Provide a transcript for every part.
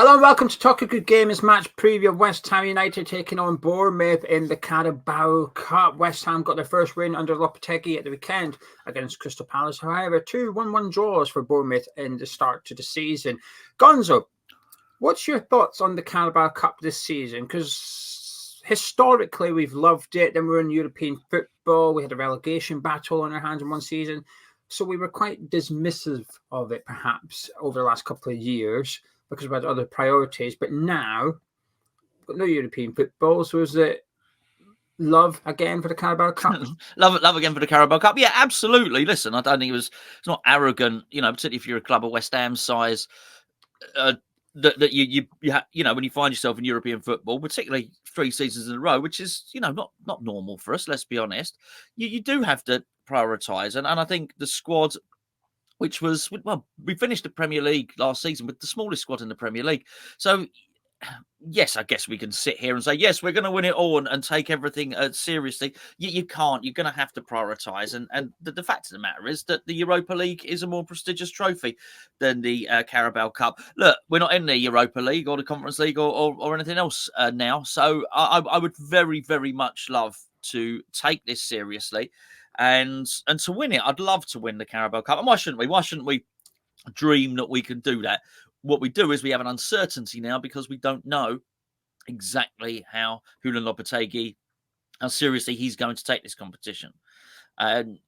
Hello and welcome to Talk a Good Games match preview of West Ham United taking on Bournemouth in the Carabao Cup. West Ham got their first win under Lopetegui at the weekend against Crystal Palace. However, 2 1-1 draws for Bournemouth in the start to the season. Gonzo, what's your thoughts on the Carabao Cup this season? Because historically we've loved it. Then we were in European football. We had a relegation battle on our hands in one season. So we were quite dismissive of it perhaps over the last couple of years, because we had other priorities. But now, we've got no European football, so is it love again for the Carabao Cup? love again for the Carabao Cup. Yeah, absolutely. Listen, I don't think it's not arrogant, particularly if you're a club of West Ham size, that you when you find yourself in European football, particularly 3 seasons in a row, which is, not normal for us, let's be honest. You do have to prioritise. And I think the squad, which was, we finished the Premier League last season with the smallest squad in the Premier League. So, yes, I guess we can sit here and say, yes, we're going to win it all and take everything seriously. You can't. You're going to have to prioritise. And the fact of the matter is that the Europa League is a more prestigious trophy than the Carabao Cup. Look, we're not in the Europa League or the Conference League or anything else now. So I would very, very much love to take this seriously and to win it. I'd love to win the Carabao Cup. And why shouldn't we? Why shouldn't we dream that we can do that? What we do is we have an uncertainty now because we don't know exactly how Julen Lopetegui, how seriously he's going to take this competition. And,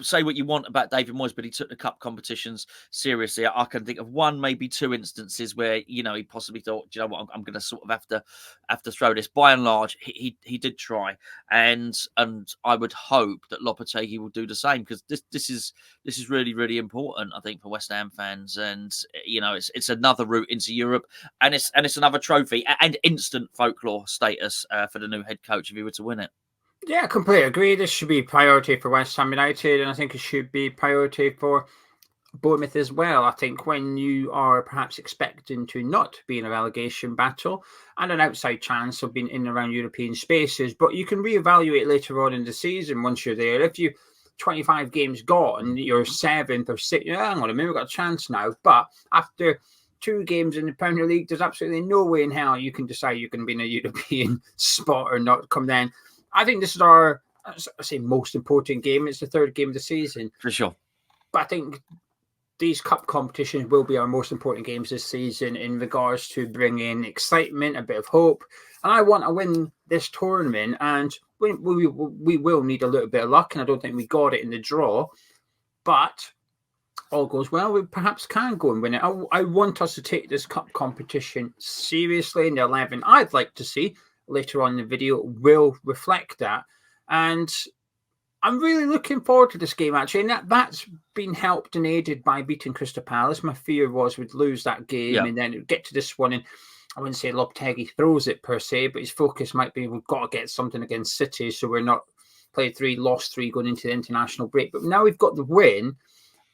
say what you want about David Moyes, but he took the cup competitions seriously. I can think of 1, maybe 2 instances where, he possibly thought, you know what, I'm going to sort of have to throw this. By and large, he did try. And I would hope that Lopetegui will do the same, because this is really, really important, I think, for West Ham fans. And, it's another route into Europe, and it's another trophy and instant folklore status for the new head coach if he were to win it. Yeah, I completely agree. This should be priority for West Ham United, and I think it should be priority for Bournemouth as well. I think when you are perhaps expecting to not be in a relegation battle and an outside chance of being in and around European spaces, but you can reevaluate later on in the season once you're there. If you 25 games gone, you're 7th or 6th, hang on a minute, we've got a chance now. But after 2 games in the Premier League, there's absolutely no way in hell you can decide you're going to be in a European spot or not come then. I think this is our, I say, most important game. It's the 3rd game of the season. For sure. But I think these cup competitions will be our most important games this season in regards to bringing excitement, a bit of hope. And I want to win this tournament. And we will need a little bit of luck. And I don't think we got it in the draw. But all goes well, we perhaps can go and win it. I want us to take this cup competition seriously. In the 11 I'd like to see later on in the video will reflect that. And I'm really looking forward to this game, actually. And that's been helped and aided by beating Crystal Palace. My fear was we'd lose that game and then get to this one. And I wouldn't say Lopetegui throws it per se, but his focus might be we've got to get something against City. So we're not played 3, lost 3 going into the international break. But now we've got the win.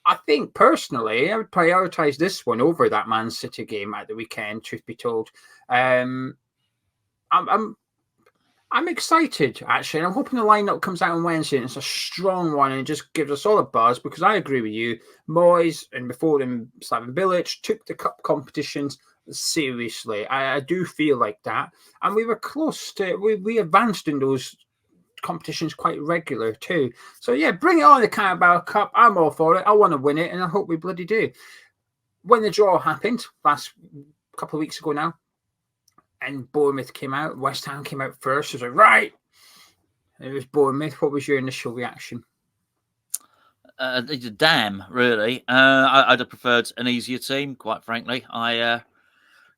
I think personally, I would prioritise this one over that Man City game at the weekend, truth be told. I'm excited, actually, and I'm hoping the lineup comes out on Wednesday and it's a strong one and it just gives us all a buzz, because I agree with you. Moyes and before him, Slaven Bilic took the cup competitions seriously. I do feel like that. And we were close to, we advanced in those competitions quite regular too. So yeah, bring it on, the Carabao Cup. I'm all for it. I want to win it and I hope we bloody do. When the draw happened last couple of weeks ago now, and Bournemouth came out, West Ham came out first. I was like, right, it was Bournemouth. What was your initial reaction? Damn, really. I'd have preferred an easier team, quite frankly.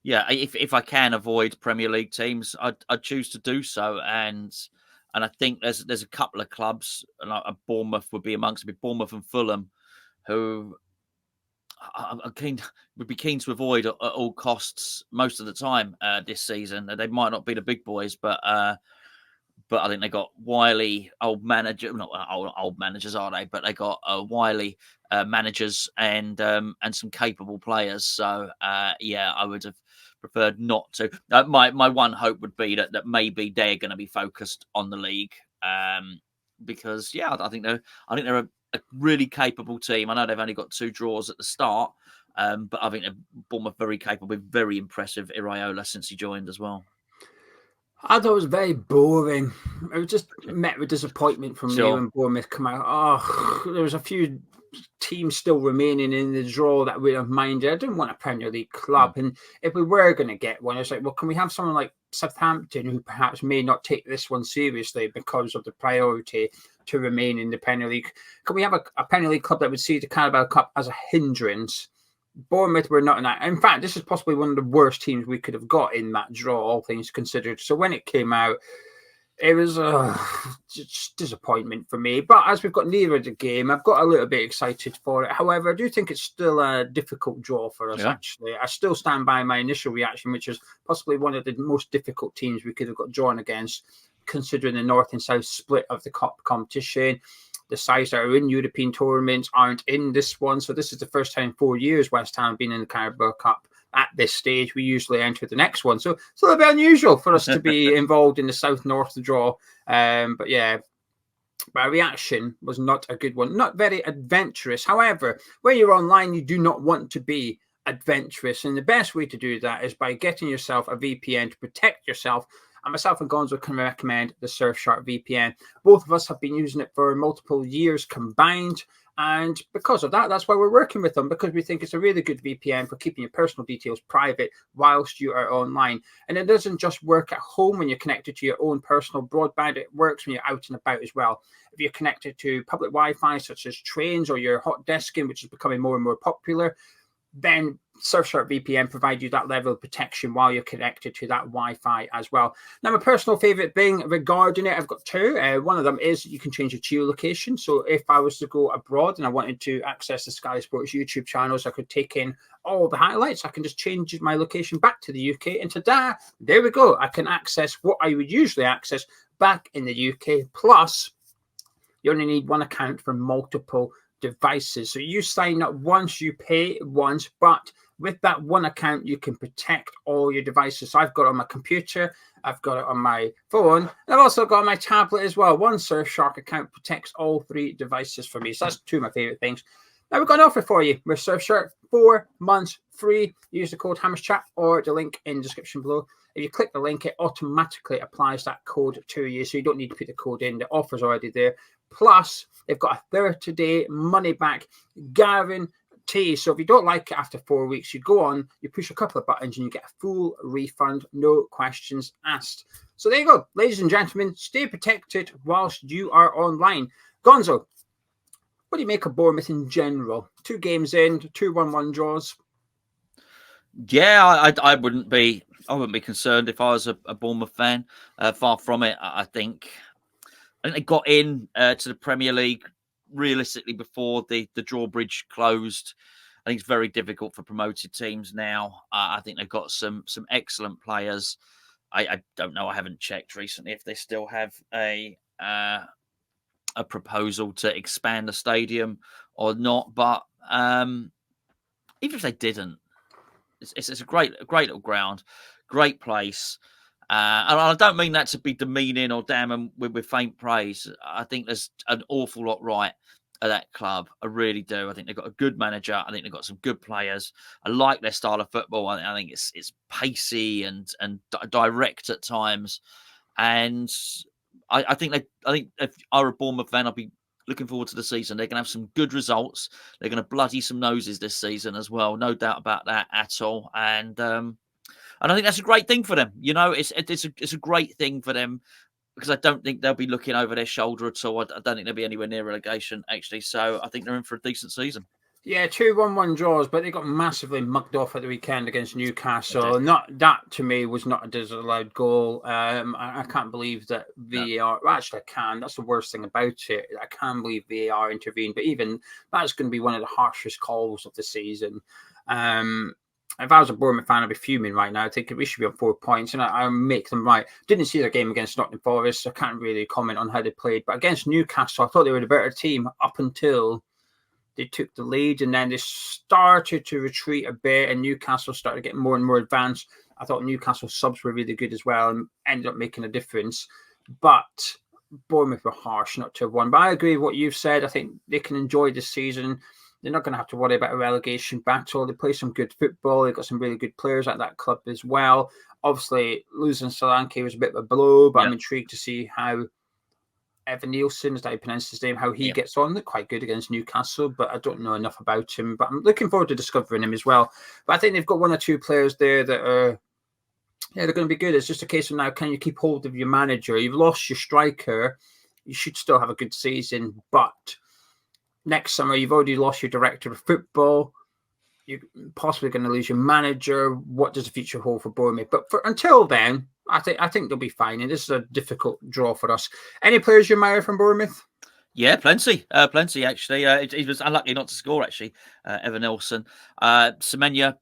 If I can avoid Premier League teams, I'd choose to do so. And I think there's a couple of clubs, like Bournemouth would be amongst them, Bournemouth and Fulham, who would be keen to avoid at all costs most of the time this season. They might not be the big boys, but I think they got wily old manager, not old managers, are they? But they got wily managers and some capable players. So I would have preferred not to. My one hope would be that maybe they're going to be focused on the league, because I think they're a really capable team. I know they've only got 2 draws at the start, But I think Bournemouth very capable, very impressive Iraola since he joined as well. I thought it was very boring. It was just met with disappointment from me when Bournemouth come out. Oh, there was a few teams still remaining in the draw that we have minded. I didn't want a Premier League club. And if we were going to get one, it's like, well, can we have someone like Southampton who perhaps may not take this one seriously because of the priority to remain in the Premier League? Can we have a Premier League club that would see the Carabao Cup as a hindrance? Bournemouth were not in that. In fact, this is possibly one of the worst teams we could have got in that draw, all things considered. So when it came out, it was just disappointment for me. But as we've got nearer the game, I've got a little bit excited for it. However, I do think it's still a difficult draw for us, actually. I still stand by my initial reaction, which is possibly one of the most difficult teams we could have got drawn against, considering the north and south split of the cup competition. The sides that are in European tournaments aren't in this one. So this is the first time in 4 years West Ham have been in the Carabao Cup. At this stage, we usually enter the next one. So it's a little bit unusual for us to be involved in the south-north draw. But yeah, my reaction was not a good one. Not very adventurous. However, when you're online, you do not want to be adventurous. And the best way to do that is by getting yourself a VPN to protect yourself. And myself and Gonzo can recommend the Surfshark VPN. Both of us have been using it for multiple years combined. And because of that, that's why we're working with them, because we think it's a really good VPN for keeping your personal details private whilst you are online. And it doesn't just work at home when you're connected to your own personal broadband. It works when you're out and about as well. If you're connected to public Wi-Fi, such as trains or your hot desking, which is becoming more and more popular, then Surfshark VPN provides you that level of protection while you're connected to that Wi-Fi as well. Now, my personal favorite thing regarding it, I've got two. One of them is you can change your geolocation. So if I was to go abroad and I wanted to access the Sky Sports YouTube channels, I could take in all the highlights. I can just change my location back to the UK. And ta-da, there we go. I can access what I would usually access back in the UK. Plus, you only need one account for multiple devices. So you sign up once, you pay once, but with that one account, you can protect all your devices. So I've got it on my computer, I've got it on my phone, and I've also got my tablet as well. One Surfshark account protects all 3 devices for me. So that's 2 of my favorite things. Now we've got an offer for you with Surfshark, 4 months free. Use the code HammersChat or the link in the description below. If you click the link, it automatically applies that code to you, so you don't need to put the code in. The offer's already there. Plus, they've got a 30-day money-back guarantee. So if you don't like it after 4 weeks, you go on, you push a couple of buttons, and you get a full refund, no questions asked. So there you go. Ladies and gentlemen, stay protected whilst you are online. Gonzo, what do you make of Bournemouth in general? 2 games in, 2 1-1 draws. Yeah, I wouldn't be concerned if I was a Bournemouth fan. Far from it. I think they got in to the Premier League realistically before the drawbridge closed. I think it's very difficult for promoted teams now. I think they've got some excellent players. I don't know. I haven't checked recently if they still have a proposal to expand the stadium or not. But even if they didn't, it's a great little ground, great place. And I don't mean that to be demeaning or damning with faint praise. I think there's an awful lot right at that club. I really do. I think they've got a good manager. I think they've got some good players. I like their style of football. I think it's pacey and direct at times. And I think if I were a Bournemouth fan, I'd be looking forward to the season. They're going to have some good results. They're going to bloody some noses this season as well. No doubt about that at all. And I think that's a great thing for them. You know, it's a great thing for them because I don't think they'll be looking over their shoulder at all. I don't think they'll be anywhere near relegation, actually. So I think they're in for a decent season. Yeah, 2 1-1 draws, but they got massively mugged off at the weekend against Newcastle. That to me was not a disallowed goal. I can't believe that VAR. Well, actually, I can. That's the worst thing about it. I can't believe VAR intervened, but even that's going to be one of the harshest calls of the season. If I was a Bournemouth fan, I'd be fuming right now. I think we should be on 4 points, and I make them right. Didn't see their game against Nottingham Forest, so I can't really comment on how they played. But against Newcastle, I thought they were the better team up until they took the lead, and then they started to retreat a bit, and Newcastle started getting more and more advanced. I thought Newcastle subs were really good as well and ended up making a difference. But Bournemouth were harsh not to have won. But I agree with what you've said. I think they can enjoy this season. they're not going to have to worry about a relegation battle. They play some good football. They've got some really good players at that club as well. Obviously, losing Solanke was a bit of a blow, but I'm intrigued to see how Evan Nielsen, is that how you pronounce his name, how he gets on. Looked quite good against Newcastle, but I don't know enough about him. But I'm looking forward to discovering him as well. But I think they've got one or two players there that are, they're going to be good. It's just a case of now, can you keep hold of your manager? You've lost your striker. You should still have a good season. But next summer, you've already lost your director of football. You're possibly going to lose your manager. What does the future hold for Bournemouth? But until then, I think they'll be fine. And this is a difficult draw for us. Any players you admire from Bournemouth? Yeah, plenty actually. He was unlucky not to score actually. Evan Nelson, Semenya,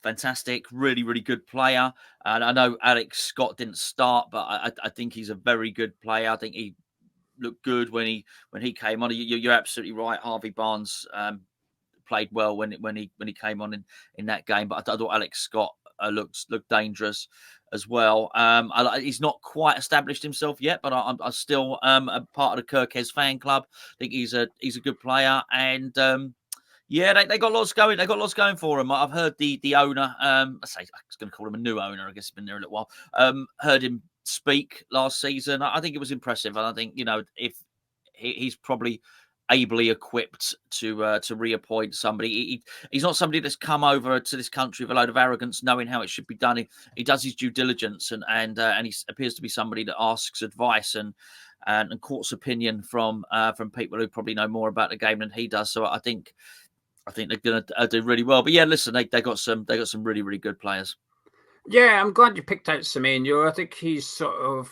fantastic, really, really good player. And I know Alex Scott didn't start, but I think he's a very good player. I think he looked good when he came on. You're absolutely right. Harvey Barnes played well when he came on in that game, but I thought Alex Scott looked dangerous as well. He's not quite established himself yet, but I'm still a part of the Kirkes fan club. I think he's a good player, and they got lots going. They got lots going for him. I've heard the owner. I was going to call him a new owner. I guess he's been there a little while. Heard him speak last season. I think it was impressive, and I think if he's probably ably equipped to reappoint somebody. He's not somebody that's come over to this country with a load of arrogance, knowing how it should be done. He does his due diligence, and he appears to be somebody that asks advice and courts opinion from people who probably know more about the game than he does. So I think they're going to do really well. But yeah, listen, they got some really, really good players. Yeah, I'm glad you picked out Semenyo. I think he's sort of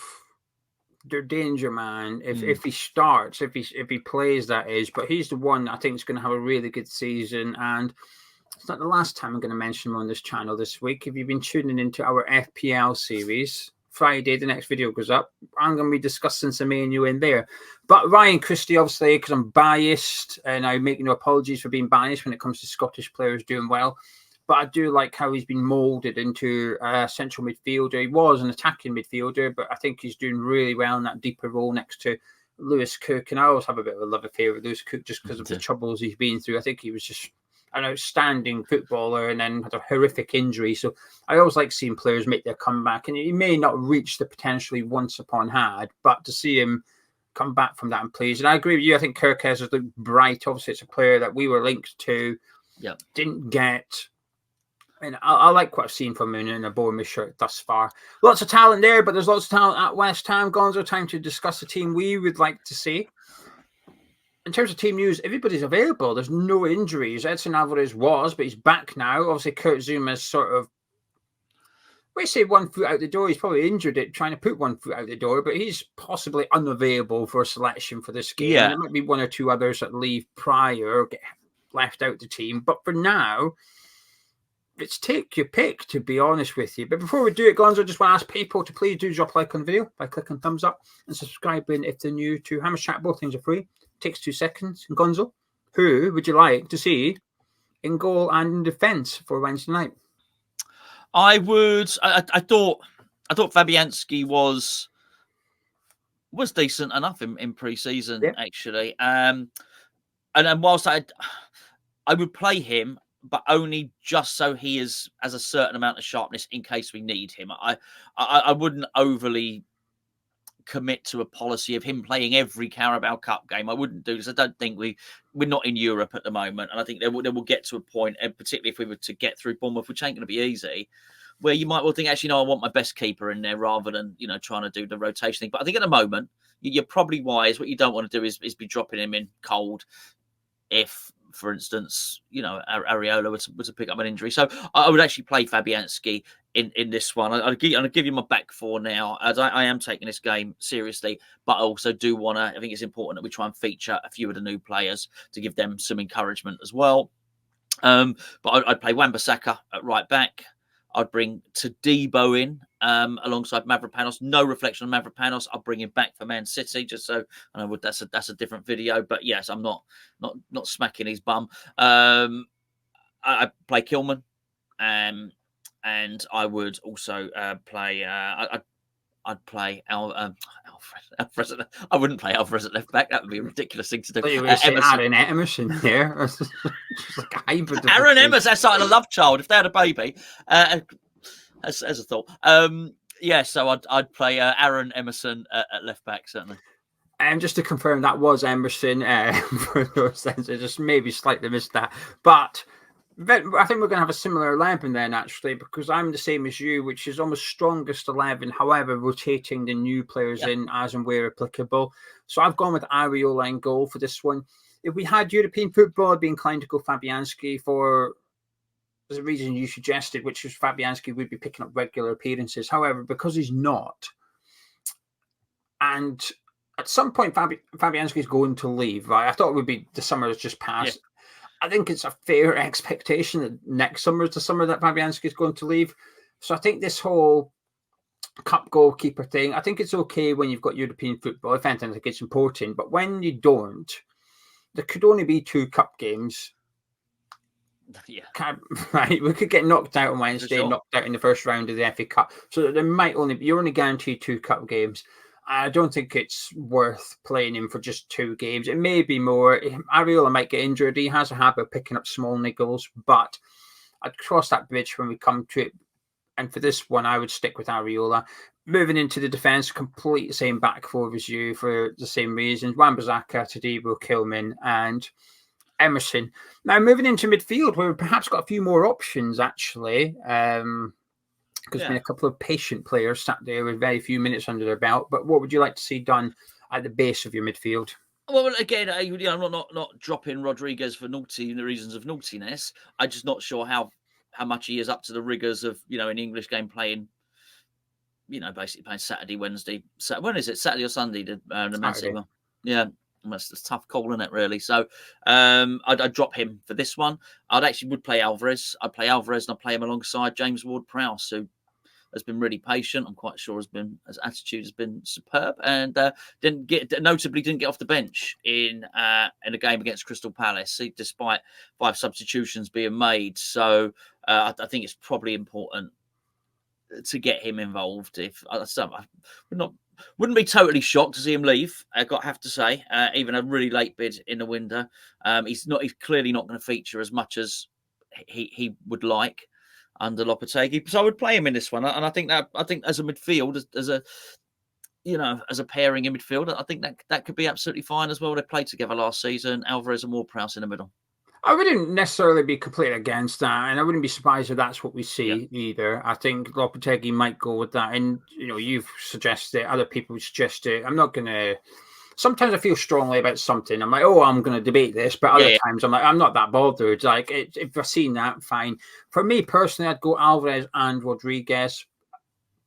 their danger man if he starts, if he plays, that is. But he's the one I think is going to have a really good season, and it's not the last time I'm going to mention him on this channel this week. If you've been tuning into our FPL series, Friday the next video goes up, I'm going to be discussing Semenyo in there. But Ryan Christie, obviously, because I'm biased, and I make no apologies for being biased when it comes to Scottish players doing well. But I do like how he's been moulded into a central midfielder. He was an attacking midfielder, but I think he's doing really well in that deeper role next to Lewis Cook. And I always have a bit of a love affair with Lewis Cook just because of the troubles he's been through. I think he was just an outstanding footballer and then had a horrific injury. So I always like seeing players make their comeback. And he may not reach the potential he once upon had, but to see him come back from that and please. And I agree with you. I think Kirkes has looked bright. Obviously, it's a player that we were linked to. Didn't get. And I like what I've seen from him in a Bournemouth shirt thus far. Lots of talent there, but there's lots of talent at West Ham. Gonzo, time to discuss the team we would like to see. In terms of team news, everybody's available. There's no injuries. Edson Alvarez was, but he's back now. Obviously, Kurt Zuma's sort of, we say 1 foot out the door. He's probably injured it trying to put 1 foot out the door, but he's possibly unavailable for selection for this game. Yeah. There might be one or two others that leave prior or get left out the team. But for now, it's take your pick, to be honest with you. But before we do it, Gonzo, I just want to ask people to please do drop a like on the video by clicking thumbs up and subscribing if they're new to Hammers Chat. Both things are free. It takes 2 seconds. And Gonzo, who would you like to see in goal and in defence for Wednesday night? I thought Fabianski was decent enough in pre-season, actually. And whilst I would play him, but only just so he has a certain amount of sharpness in case we need him. I wouldn't overly commit to a policy of him playing every Carabao Cup game. I wouldn't do this. I don't think we're not in Europe at the moment, and I think they will get to a point, and particularly if we were to get through Bournemouth, which ain't going to be easy, where you might well think, actually, no, I want my best keeper in there rather than trying to do the rotation thing. But I think at the moment you're probably wise. What you don't want to do is be dropping him in cold if, for instance, Iraola were to pick up an injury. So I would actually play Fabianski in this one. I'll give you my back four now, as I am taking this game seriously, but I also do want to, I think it's important that we try and feature a few of the new players to give them some encouragement as well. But I'd play Wan-Bissaka at right back. I'd bring Todibo in alongside Mavropanos. No reflection on Mavropanos. I'll bring him back for Man City, just so I know that's a different video. But yes, I'm not smacking his bum. I play Kilman, and I would also play. I'd play Alvarez. I wouldn't play Alvarez at left back. That would be a ridiculous thing to do. You would say Aaron Emerson here. Just like a hybrid. Aaron Emerson, that's like a love child. If they had a baby, as a thought. So I'd play Aaron Emerson at left back, certainly. And just to confirm, that was Emerson. For those things, I just maybe slightly missed that. But I think we're going to have a similar 11 then, actually, because I'm the same as you, which is almost strongest 11. However, rotating the new players in as and where applicable. So I've gone with Iraola in goal for this one. If we had European football, I'd be inclined to go Fabianski for the reason you suggested, which is Fabianski would be picking up regular appearances. However, because he's not, and at some point Fabianski is going to leave, right? I thought it would be the summer has just passed. I think it's a fair expectation that next summer is the summer that Fabianski is going to leave. So I think this whole cup goalkeeper thing, I think it's okay when you've got European football. If anything, I think it's important. But when you don't, there could only be 2 cup games. Right, we could get knocked out on Wednesday, knocked out in the first round of the FA Cup. So there might you're only guaranteed 2 cup games. I don't think it's worth playing him for just 2 games. It may be more. Iraola might get injured. He has a habit of picking up small niggles, but I'd cross that bridge when we come to it. And for this one, I would stick with Iraola. Moving into the defence, complete same back 4 as you for the same reasons. Wan-Bisska, Todibo, Kilman, and Emerson. Now, moving into midfield, where we've perhaps got a few more options, actually. Because there's been a couple of patient players sat there with very few minutes under their belt. But what would you like to see done at the base of your midfield? Well, again, I'm not dropping Rodriguez for the reasons of naughtiness. I'm just not sure how much he is up to the rigours of, an English game playing, basically playing Saturday, Wednesday. When is it? Saturday or Sunday? The Man City one. Yeah. That's a tough call, isn't it, really? So I'd drop him for this one. Would play Alvarez. I'd play Alvarez and I'd play him alongside James Ward-Prowse, who has been really patient. I'm quite sure his attitude has been superb, and notably didn't get off the bench in a game against Crystal Palace, despite 5 substitutions being made. So I think it's probably important to get him involved. Wouldn't be totally shocked to see him leave. I have to say, even a really late bid in the window. He's clearly not going to feature as much as he would like under Lopetegui. So I would play him in this one, and I think as a midfield, as a pairing in midfield, I think that could be absolutely fine as well. They played together last season. Alvarez and Ward-Prowse in the middle. I wouldn't necessarily be completely against that, and I wouldn't be surprised if that's what we see either. I think Lopetegui might go with that, and you've suggested it, other people suggest it. I'm not going to. Sometimes I feel strongly about something. I'm like, I'm going to debate this, but other times I'm like, I'm not that bothered. Like, if I've seen that, fine. For me personally, I'd go Alvarez and Rodriguez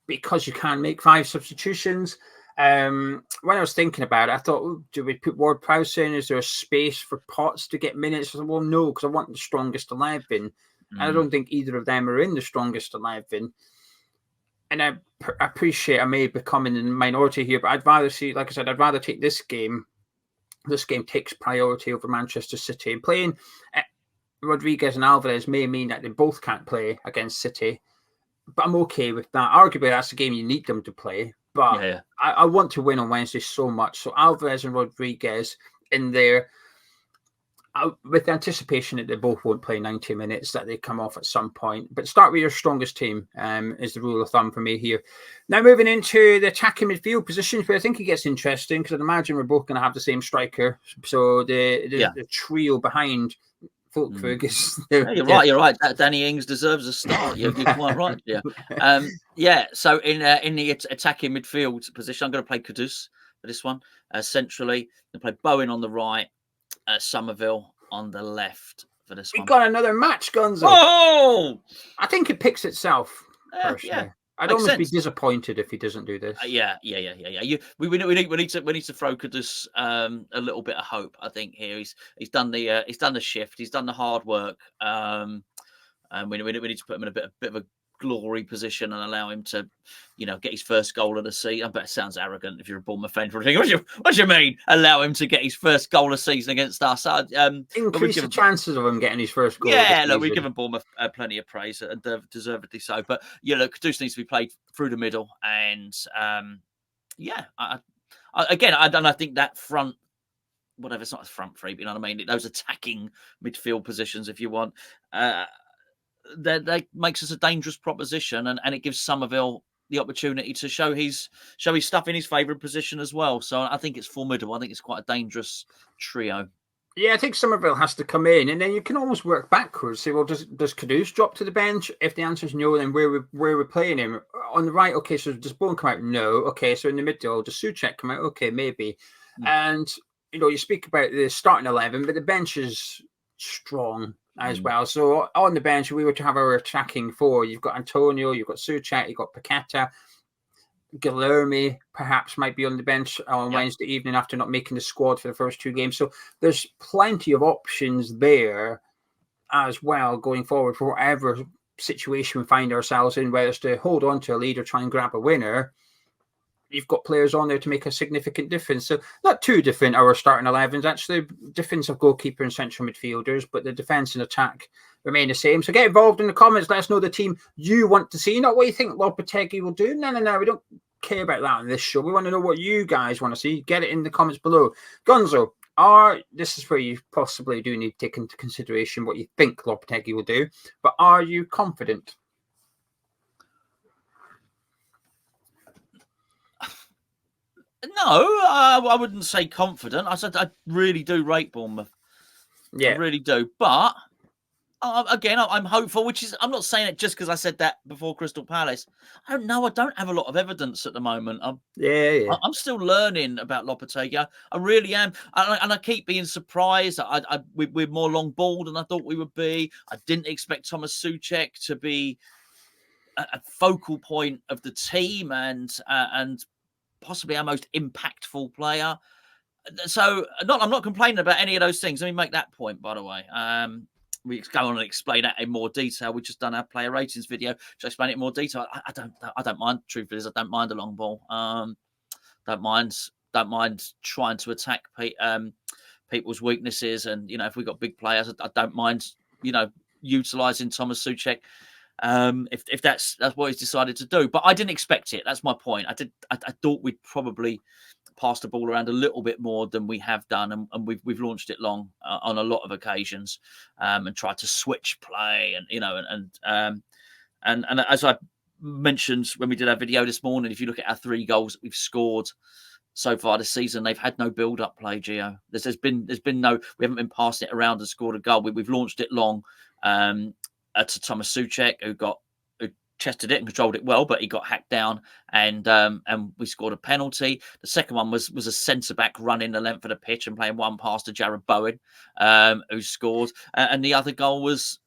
because you can make 5 substitutions. When I was thinking about it, I thought, do we put Ward-Prowse in? Is there a space for Potts to get minutes? I said, well, no, because I want the strongest 11. And I don't think either of them are in the strongest 11. And I appreciate I may be becoming in the minority here, but I'd rather see, like I said, I'd rather take this game. This game takes priority over Manchester City. And playing Rodriguez and Alvarez may mean that they both can't play against City. But I'm okay with that. Arguably, that's the game you need them to play. But I want to win on Wednesday so much. So Alvarez and Rodriguez in there, with the anticipation that they both won't play 90 minutes, that they come off at some point. But start with your strongest team is the rule of thumb for me here. Now moving into the attacking midfield positions, where I think it gets interesting, because I'd imagine we're both going to have the same striker. So the trio behind Fullkrug is... You're right. Danny Ings deserves a start. You're quite right. Yeah. So in the attacking midfield position, I'm going to play Kudus for this one. Centrally, I'm going to play Bowen on the right, Summerville on the left for this one. We've got another match, Gonzo. Oh! I think it picks itself, personally. Yeah. I'd almost be disappointed if he doesn't do this. Yeah. We need to throw Kudus a little bit of hope. I think here he's done the shift. He's done the hard work. And we need to put him in a bit of a glory position and allow him to, get his first goal of the season. I bet it sounds arrogant if you're a Bournemouth fan. What do you mean? Allow him to get his first goal of the season against us? Increase the chances of him getting his first goal. Yeah, look, we've given Bournemouth plenty of praise, and deservedly so. But look, Kudus needs to be played through the middle, and I think that front. Whatever, it's not a front three, but you know what I mean? Those attacking midfield positions, if you want, that makes us a dangerous proposition, and it gives Summerville the opportunity to show his stuff in his favourite position as well. So I think it's formidable. I think it's quite a dangerous trio. Yeah, I think Summerville has to come in, and then you can almost work backwards. Say, well, does Kudus drop to the bench? If the answer is no, then where we're playing him on the right? Okay, so does Bowen come out? No. Okay, so in the middle, does Souček come out? Okay, maybe. And you speak about the starting 11, but the bench is strong as well. So on the bench, we were to have our attacking four. You've got Antonio, you've got Souček, you've got Paqueta. Guilherme perhaps might be on the bench on Wednesday evening after not making the squad for the first two games. So there's plenty of options there as well going forward for whatever situation we find ourselves in, whether it's to hold on to a lead or try and grab a winner. You've got players on there to make a significant difference. So not too different, our starting 11s. Actually, difference of goalkeeper and central midfielders, but the defence and attack remain the same. So get involved in the comments. Let us know the team you want to see, not what you think Lopetegui will do. No. We don't care about that on this show. We want to know what you guys want to see. Get it in the comments below. Gonzo, this is where you possibly do need to take into consideration what you think Lopetegui will do, but are you confident? No, I wouldn't say confident. I said I really do rate Bournemouth. Yeah, I really do. But again, I'm hopeful. I'm not saying it just because I said that before Crystal Palace. I don't know. I don't have a lot of evidence at the moment. I'm still learning about Lopetegui. I really am, and I keep being surprised. We're more long ball than I thought we would be. I didn't expect Thomas Souček to be a focal point of the team and possibly our most impactful player. So I'm not complaining about any of those things. Let me make that point, by the way. We go on and explain that in more detail. We just done our player ratings video to explain it in more detail. I don't mind. Truth is, I don't mind a long ball. Don't mind trying to attack people's weaknesses. And if we've got big players, I don't mind utilising Thomas Souček. If that's what he's decided to do, but I didn't expect it. That's my point. I thought we'd probably pass the ball around a little bit more than we have done, and we've launched it long on a lot of occasions, and tried to switch play, and as I mentioned when we did our video this morning, if you look at our 3 goals that we've scored so far this season, they've had no build-up play. Gio, there's been no. We haven't been passing it around and scored a goal. We've launched it long. To Thomas Souček, who chested it and controlled it well, but he got hacked down, and we scored a penalty. The second one was a centre back running the length of the pitch and playing one pass to Jared Bowen, who scored, and the other goal was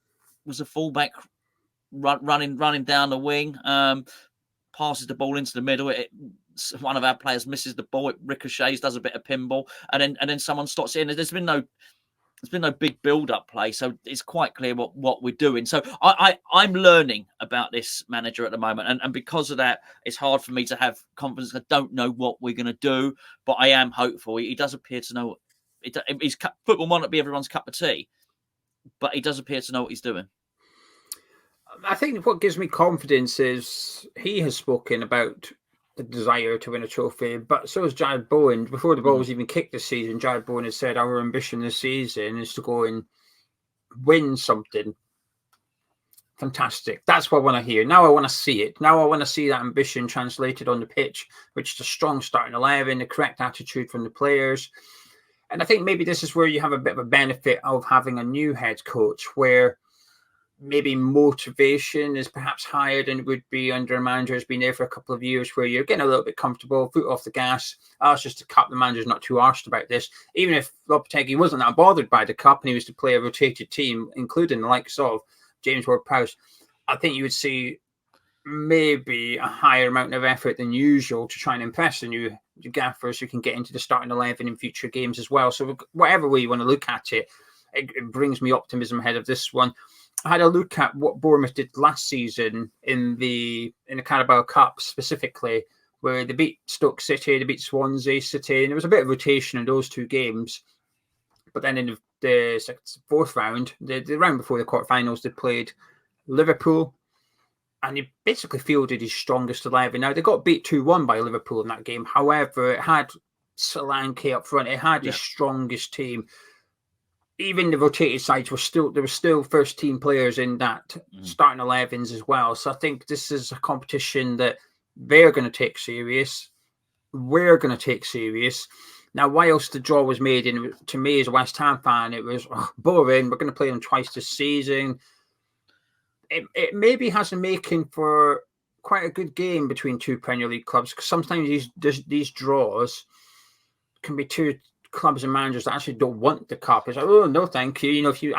a fullback running down the wing, passes the ball into the middle. One of our players misses the ball, it ricochets, does a bit of pinball, and then someone slots it in. There's been no big build-up play, so it's quite clear what we're doing. So I'm learning about this manager at the moment, and because of that, it's hard for me to have confidence. I don't know what we're going to do, but I am hopeful. He does appear to know. Football might not be everyone's cup of tea, but he does appear to know what he's doing. I think what gives me confidence is he has spoken about the desire to win a trophy, but so has Jared Bowen. Before the ball was even kicked this season, Jared Bowen has said our ambition this season is to go and win something. Fantastic. That's what I want to hear. Now I want to see it. Now I want to see that ambition translated on the pitch, which is a strong starting 11, the correct attitude from the players. And I think maybe this is where you have a bit of a benefit of having a new head coach, where maybe motivation is perhaps higher than it would be under a manager who's been there for a couple of years, where you're getting a little bit comfortable, foot off the gas. It's just a cup. The manager's not too arsed about this. Even if Lopetegui wasn't that bothered by the cup and he was to play a rotated team, including the likes of James Ward-Prowse, I think you would see maybe a higher amount of effort than usual to try and impress the new gaffers who can get into the starting 11 in future games as well. So whatever way you want to look at it, it brings me optimism ahead of this one. I had a look at what Bournemouth did last season in the Carabao Cup specifically, where they beat Stoke City, they beat Swansea City, and there was a bit of rotation in those two games. But then in the fourth round, the round before the quarterfinals, they played Liverpool, and he basically fielded his strongest 11. Now, they got beat 2-1 by Liverpool in that game. However, it had Solanke up front. It had his strongest team. Even the rotated sides there were still first team players in that starting 11s as well. So I think this is a competition that they're going to take serious. We're going to take serious. Now, whilst the draw was made, and to me as a West Ham fan, it was boring. We're going to play them twice this season. It maybe has a making for quite a good game between two Premier League clubs, because sometimes these draws can be two clubs and managers that actually don't want the cup. It's like, oh no, thank you. You know, if you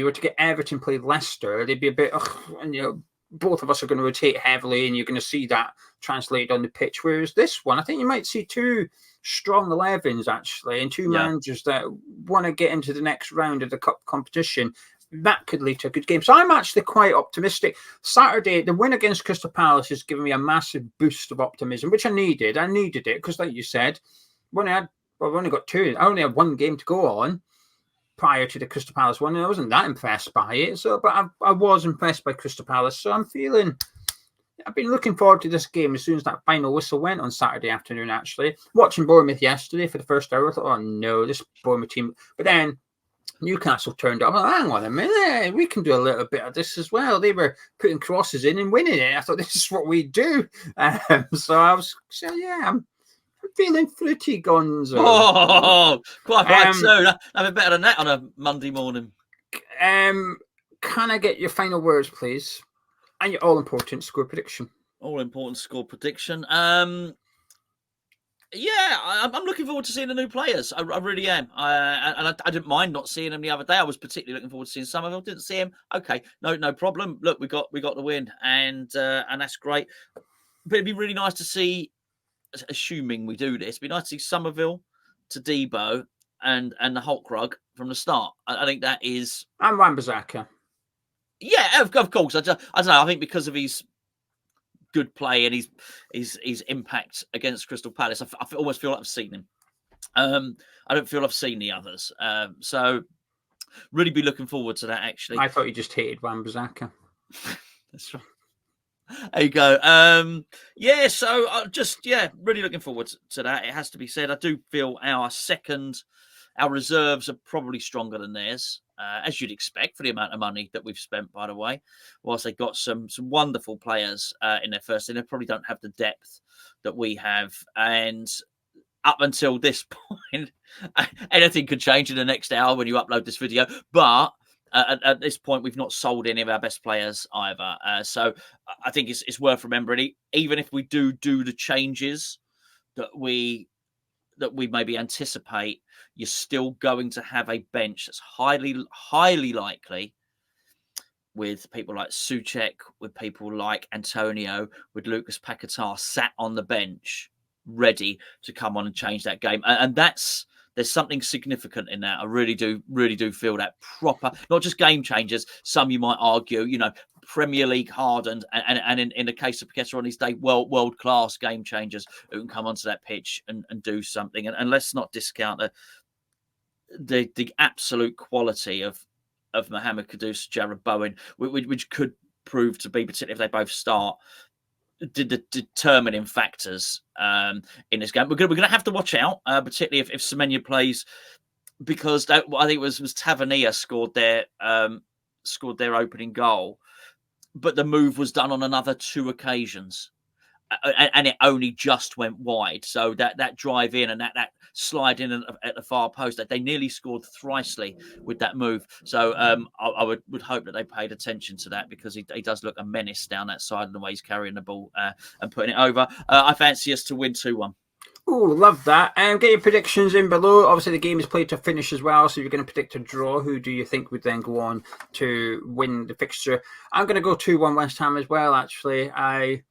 were to get Everton play Leicester, they'd be a bit, and both of us are going to rotate heavily, and you're going to see that translated on the pitch. Whereas this one, I think you might see two strong 11s actually, and two managers that want to get into the next round of the cup competition. That could lead to a good game. So I'm actually quite optimistic. Saturday, the win against Crystal Palace has given me a massive boost of optimism, which I needed. I needed it because, like you said, we've only got two. I only had one game to go on prior to the Crystal Palace one, and I wasn't that impressed by it. But I was impressed by Crystal Palace. So I've been looking forward to this game as soon as that final whistle went on Saturday afternoon, actually. Watching Bournemouth yesterday for the first hour, I thought, oh no, this Bournemouth team. But then Newcastle turned up. Hang on a minute, we can do a little bit of this as well. They were putting crosses in and winning it. I thought, this is what we do. I'm feeling fruity, Gonzo. Oh, quite right too. That'd be better than that on a Monday morning. Can I get your final words, please? And your all-important score prediction. All-important score prediction. I'm looking forward to seeing the new players. I really am. I didn't mind not seeing them the other day. I was particularly looking forward to seeing Summerville. Didn't see him. Okay, no problem. Look, we got the win, and that's great. But it'd be really nice to see, assuming we do this, it'd be nice to see Summerville, Todibo, and the Fullkrug from the start. I think that is. And Wan-Bisska. Yeah, of course. I don't know. I think because of his good play and his impact against Crystal Palace, I almost feel like I've seen him. I don't feel I've seen the others. So really be looking forward to that, actually. I thought you just hated Wan-Bissaka. That's right. There you go. So really looking forward to that. It has to be said. I do feel our reserves are probably stronger than theirs, as you'd expect for the amount of money that we've spent, by the way. Whilst they've got some wonderful players in their first team, they probably don't have the depth that we have. And up until this point, anything could change in the next hour when you upload this video. But at this point, we've not sold any of our best players either. So I think it's worth remembering, even if we do the changes that we maybe anticipate, you're still going to have a bench that's highly likely with people like Souček, with people like Antonio, with Lucas Paquetá sat on the bench, ready to come on and change that game. And there's something significant in that. I really do feel that proper, not just game changers. Some you might argue, Premier League hardened, and in the case of Paquetá on his day, world class game changers who can come onto that pitch and do something. And let's not discount the absolute quality of Mohamed Kudus, Jared Bowen, which could prove to be, particularly if they both start, the determining factors in this game. We're going to have to watch out, particularly if Semenya plays, because I think it was Tavernier scored their opening goal, but the move was done on another two occasions, and it only just went wide. So that drive in and that slide in at the far post, that they nearly scored thrisely with that move. So I would hope that they paid attention to that, because he does look a menace down that side and the way he's carrying the ball and putting it over. I fancy us to win 2-1. Oh, love that. Get your predictions in below. Obviously, the game is played to finish as well, so you're going to predict a draw. Who do you think would then go on to win the fixture? I'm going to go 2-1 West Ham as well, actually. I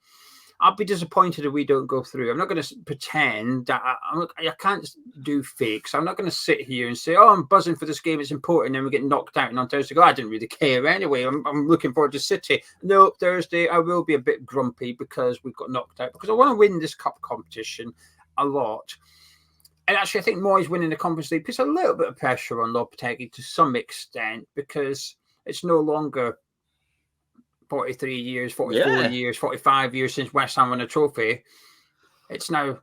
I'll be disappointed if we don't go through. I'm not going to pretend that I can't do fakes. I'm not going to sit here and say, I'm buzzing for this game. It's important. And we get knocked out on Thursday. I didn't really care anyway. I'm looking forward to City. No, Thursday, I will be a bit grumpy because we've got knocked out because I want to win this cup competition a lot. And actually, I think Moyes winning the Conference League puts a little bit of pressure on Lopetegui to some extent because it's no longer 43 years, 44 years, 45 years since West Ham won a trophy. It's now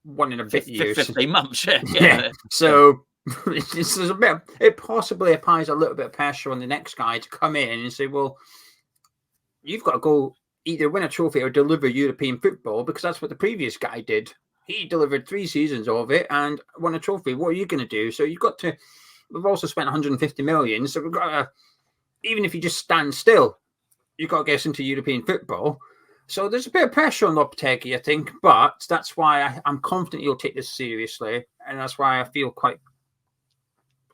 1 and a bit years. 15 months, yeah. So there's a bit. It possibly applies a little bit of pressure on the next guy to come in and say, well, you've got to go either win a trophy or deliver European football because that's what the previous guy did. He delivered 3 seasons of it and won a trophy. What are you going to do? So you've got to. We've also spent 150 million. So we've got to, even if you just stand still, you've got to get us into European football. So there's a bit of pressure on Lopetegui, I think, but that's why I'm confident he'll take this seriously. And that's why I feel quite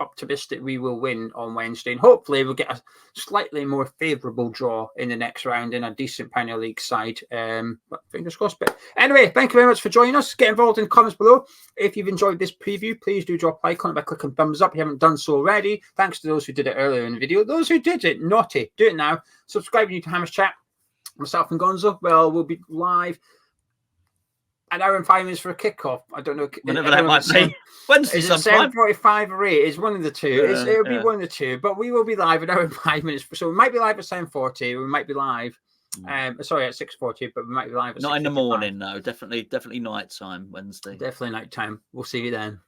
optimistic we will win on Wednesday. And hopefully we'll get a slightly more favourable draw in the next round in a decent Premier League side. But fingers crossed. But anyway, thank you very much for joining us. Get involved in the comments below. If you've enjoyed this preview, please do drop a like on it by clicking thumbs up if you haven't done so already. Thanks to those who did it earlier in the video. Those who did it, naughty, do it now. Subscribe to Hammers Chat. Myself and Gonzo, well, we'll be live an hour and 5 minutes for a kickoff. I don't know. Whenever that might be. Wednesday sometime. 7:45 or 8. It's one of the two. It'll be one of the two. But we will be live an hour and 5 minutes. So we might be live at 7:40. We might be live. Sorry, at 6:40. But we might be live at not in the morning. No, definitely night time Wednesday. Definitely night time. We'll see you then.